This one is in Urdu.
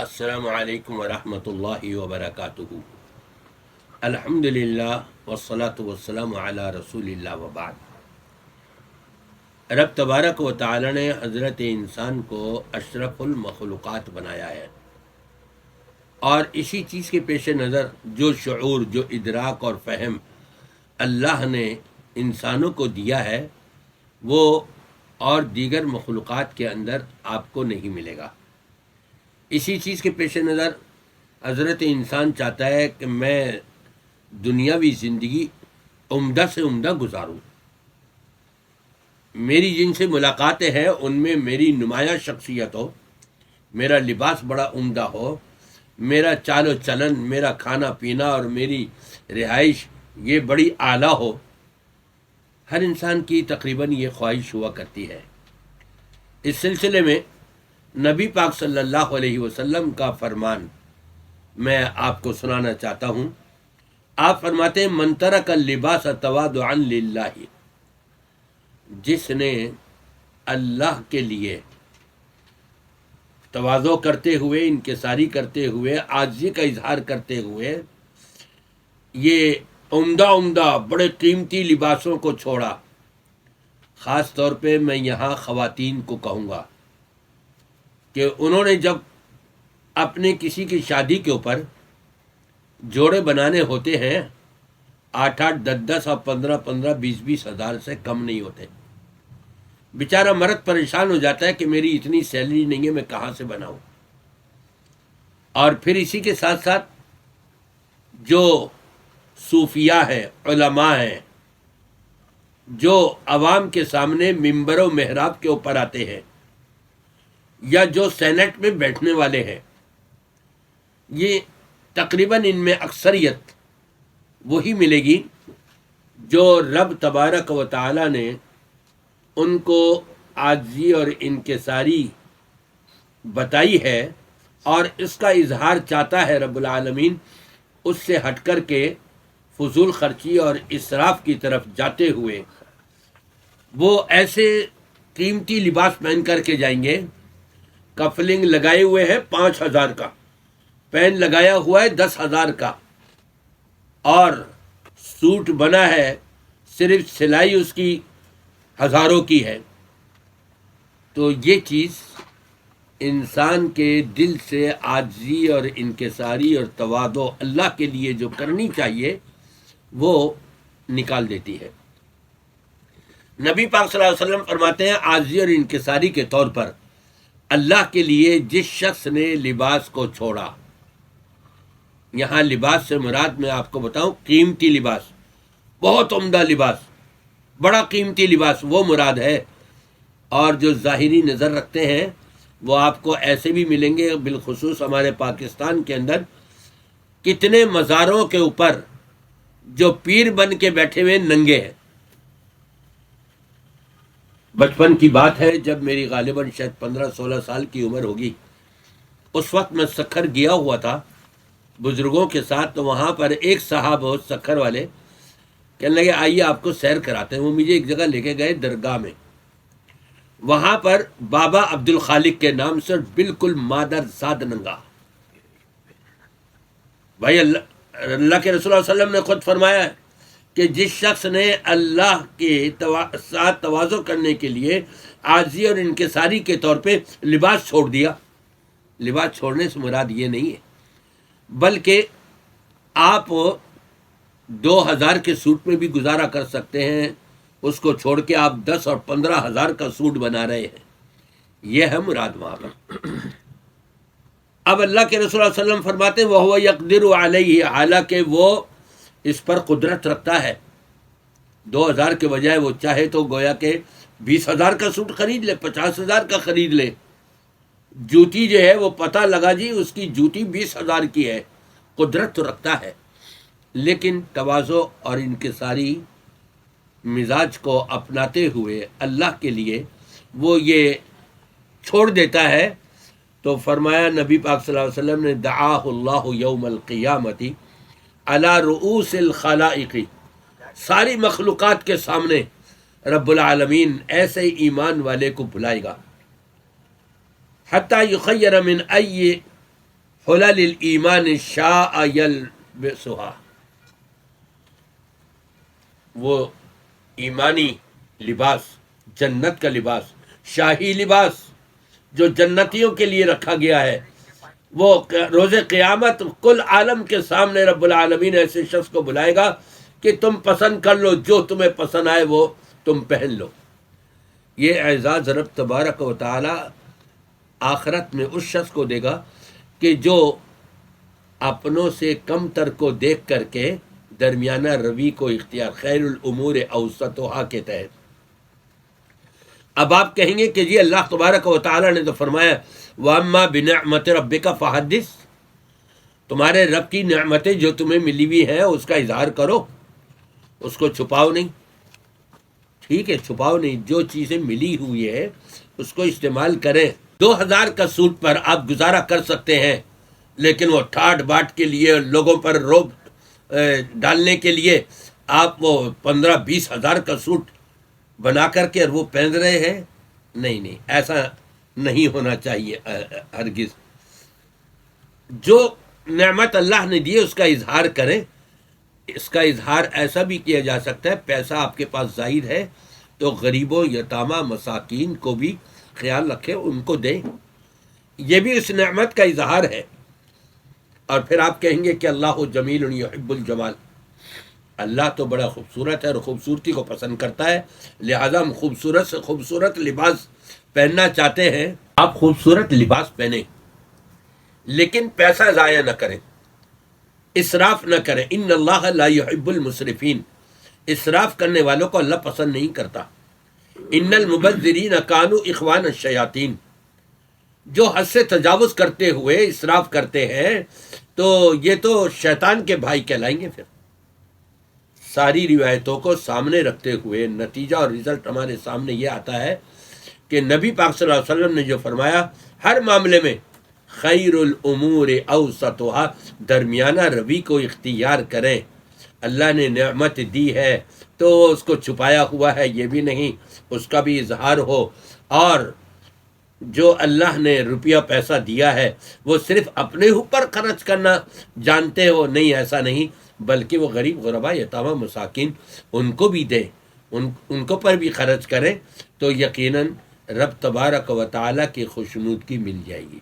السلام علیکم ورحمۃ اللہ وبرکاتہ۔ الحمد للہ والصلاة والسلام علی رسول اللہ وبعد۔ رب تبارک و تعالی نے حضرت انسان کو اشرف المخلوقات بنایا ہے، اور اسی چیز کے پیش نظر جو شعور، جو ادراک اور فہم اللہ نے انسانوں کو دیا ہے، وہ اور دیگر مخلوقات کے اندر آپ کو نہیں ملے گا۔ اسی چیز کے پیش نظر حضرت انسان چاہتا ہے کہ میں دنیاوی زندگی عمدہ سے عمدہ گزاروں، میری جن سے ملاقاتیں ہیں ان میں میری نمایاں شخصیت ہو، میرا لباس بڑا عمدہ ہو، میرا چال و چلن، میرا کھانا پینا اور میری رہائش یہ بڑی اعلیٰ ہو۔ ہر انسان کی تقریباً یہ خواہش ہوا کرتی ہے۔ اس سلسلے میں نبی پاک صلی اللہ علیہ وسلم کا فرمان میں آپ کو سنانا چاہتا ہوں۔ آپ فرماتے ہیں من ترک اللباس تواضعا للہ، جس نے اللہ کے لیے تواضع کرتے ہوئے، انکساری کرتے ہوئے، عاجزی کا اظہار کرتے ہوئے یہ عمدہ بڑے قیمتی لباسوں کو چھوڑا، خاص طور پہ میں یہاں خواتین کو کہوں گا کہ انہوں نے جب اپنے کسی کی شادی کے اوپر جوڑے بنانے ہوتے ہیں، 8 10 اور 15 20 ہزار سے کم نہیں ہوتے۔ بیچارہ مرد پریشان ہو جاتا ہے کہ میری اتنی سیلری نہیں ہے، میں کہاں سے بناؤں۔ اور پھر اسی کے ساتھ ساتھ جو صوفیاء ہیں، علماء ہیں، جو عوام کے سامنے ممبر و محراب کے اوپر آتے ہیں، یا جو سینٹ میں بیٹھنے والے ہیں، یہ تقریباً ان میں اکثریت وہی ملے گی جو رب تبارک و تعالی نے ان کو عاجزی اور انکساری بتائی ہے، اور اس کا اظہار چاہتا ہے رب العالمین، اس سے ہٹ کر کے فضول خرچی اور اسراف کی طرف جاتے ہوئے وہ ایسے قیمتی لباس پہن کر کے جائیں گے۔ کفلنگ لگائے ہوئے ہیں 5000 کا، پین لگایا ہوا ہے 10,000 کا، اور سوٹ بنا ہے صرف سلائی اس کی ہزاروں کی ہے۔ تو یہ چیز انسان کے دل سے عاجزی اور انکساری اور تواضع اللہ کے لیے جو کرنی چاہیے وہ نکال دیتی ہے۔ نبی پاک صلی اللہ علیہ وسلم فرماتے ہیں عاجزی اور انکساری کے طور پر اللہ کے لیے جس شخص نے لباس کو چھوڑا، یہاں لباس سے مراد میں آپ کو بتاؤں قیمتی لباس، بہت عمدہ لباس، بڑا قیمتی لباس وہ مراد ہے۔ اور جو ظاہری نظر رکھتے ہیں وہ آپ کو ایسے بھی ملیں گے، بالخصوص ہمارے پاکستان کے اندر کتنے مزاروں کے اوپر جو پیر بن کے بیٹھے ہوئے ننگے ہیں۔ بچپن کی بات ہے، جب میری غالباً شاید 15-16 سال کی عمر ہوگی، اس وقت میں سکھر گیا ہوا تھا بزرگوں کے ساتھ، تو وہاں پر ایک صاحب ہو سکھر والے کہنے لگے آئیے آپ کو سیر کراتے ہیں۔ وہ مجھے ایک جگہ لے کے گئے درگاہ میں، وہاں پر بابا عبد الخالق کے نام سے بالکل مادر زاد ننگا۔ بھائی اللہ کے رسول صلی اللہ علیہ وسلم نے خود فرمایا ہے کہ جس شخص نے اللہ کے ساتھ تواضع کرنے کے لیے عاجزی اور انکساری کے طور پہ لباس چھوڑ دیا، لباس چھوڑنے سے مراد یہ نہیں ہے، بلکہ آپ 2000 کے سوٹ میں بھی گزارا کر سکتے ہیں، اس کو چھوڑ کے آپ 10 اور 15,000 کا سوٹ بنا رہے ہیں، یہ ہے مراد وہاں پر۔ اب اللہ کے رسول صلی اللہ علیہ وسلم فرماتے ہیں وَهُوَ يَقْدِرُ عَلَيْهِ، حالانکہ وہ اس پر قدرت رکھتا ہے۔ 2000 کے بجائے وہ چاہے تو گویا کہ 20,000 کا سوٹ خرید لے، 50,000 کا خرید لے۔ جوتی جو ہے وہ پتہ لگا جی اس کی جوتی 20,000 کی ہے، قدرت تو رکھتا ہے، لیکن تواضع اور انکساری مزاج کو اپناتے ہوئے اللہ کے لیے وہ یہ چھوڑ دیتا ہے۔ تو فرمایا نبی پاک صلی اللہ علیہ وسلم نے دعاہ اللہ یوم القیامت علی رؤوس الخلائق، ساری مخلوقات کے سامنے رب العالمین ایسے ایمان والے کو بلائے گا، حتی یخیر من ای حلل الایمان شاء یلبسھا، وہ ایمانی لباس، جنت کا لباس، شاہی لباس جو جنتیوں کے لیے رکھا گیا ہے، وہ روز قیامت کل عالم کے سامنے رب العالمین ایسے شخص کو بلائے گا کہ تم پسند کر لو، جو تمہیں پسند آئے وہ تم پہن لو۔ یہ اعزاز رب تبارک و تعالی آخرت میں اس شخص کو دے گا کہ جو اپنوں سے کم تر کو دیکھ کر کے درمیانہ روی کو اختیار، خیر الامور اوسطھا کے تحت۔ اب آپ کہیں گے کہ جی اللہ تبارک و تعالی نے تو فرمایا وَأَمَّا بِنِعْمَةِ رَبِّكَ فَحَدِّثْ، تمہارے رب کی نعمتیں جو تمہیں ملی ہوئی ہیں اس کا اظہار کرو، اس کو چھپاؤ نہیں۔ ٹھیک ہے، چھپاؤ نہیں، جو چیزیں ملی ہوئی ہے اس کو استعمال کریں۔ 2000 کا سوٹ پر آپ گزارا کر سکتے ہیں، لیکن وہ ٹھاٹ باٹ کے لیے، لوگوں پر روب ڈالنے کے لیے آپ وہ 15-20 ہزار کا سوٹ بنا کر کے وہ پہن رہے ہیں، نہیں، ایسا نہیں ہونا چاہیے ہرگز۔ جو نعمت اللہ نے دی اس کا اظہار کریں۔ اس کا اظہار ایسا بھی کیا جا سکتا ہے، پیسہ آپ کے پاس زائد ہے تو غریبوں، یتامہ، مساکین کو بھی خیال رکھیں، ان کو دیں، یہ بھی اس نعمت کا اظہار ہے۔ اور پھر آپ کہیں گے کہ اللہ جمیل یحب الجمال، اللہ تو بڑا خوبصورت ہے اور خوبصورتی کو پسند کرتا ہے، لہذا ہم خوبصورت سے خوبصورت لباس پہننا چاہتے ہیں۔ آپ خوبصورت لباس پہنیں لیکن پیسہ ضائع نہ کریں، اسراف نہ کریں۔ ان اللہ لا يحب المسرفین، اسراف کرنے والوں کو اللہ پسند نہیں کرتا۔ ان المبذرین کانوا اخوان الشیاطین، جو حد سے تجاوز کرتے ہوئے اسراف کرتے ہیں تو یہ تو شیطان کے بھائی کہلائیں گے۔ پھر ساری روایتوں کو سامنے رکھتے ہوئے نتیجہ اور رزلٹ ہمارے سامنے یہ آتا ہے کہ نبی پاک صلی اللہ علیہ وسلم نے جو فرمایا ہر معاملے میں خیر الامور اوسطھا، درمیانہ روی کو اختیار کریں۔ اللہ نے نعمت دی ہے تو اس کو چھپایا ہوا ہے یہ بھی نہیں، اس کا بھی اظہار ہو، اور جو اللہ نے روپیہ پیسہ دیا ہے وہ صرف اپنے اوپر خرچ کرنا جانتے ہو، نہیں، ایسا نہیں، بلکہ وہ غریب، غربا، یتامہ، مساکین ان کو بھی دیں، ان کو پر بھی خرچ کریں، تو یقیناً رب تبارک و تعالیٰ کی خوشنودگی مل جائے گی۔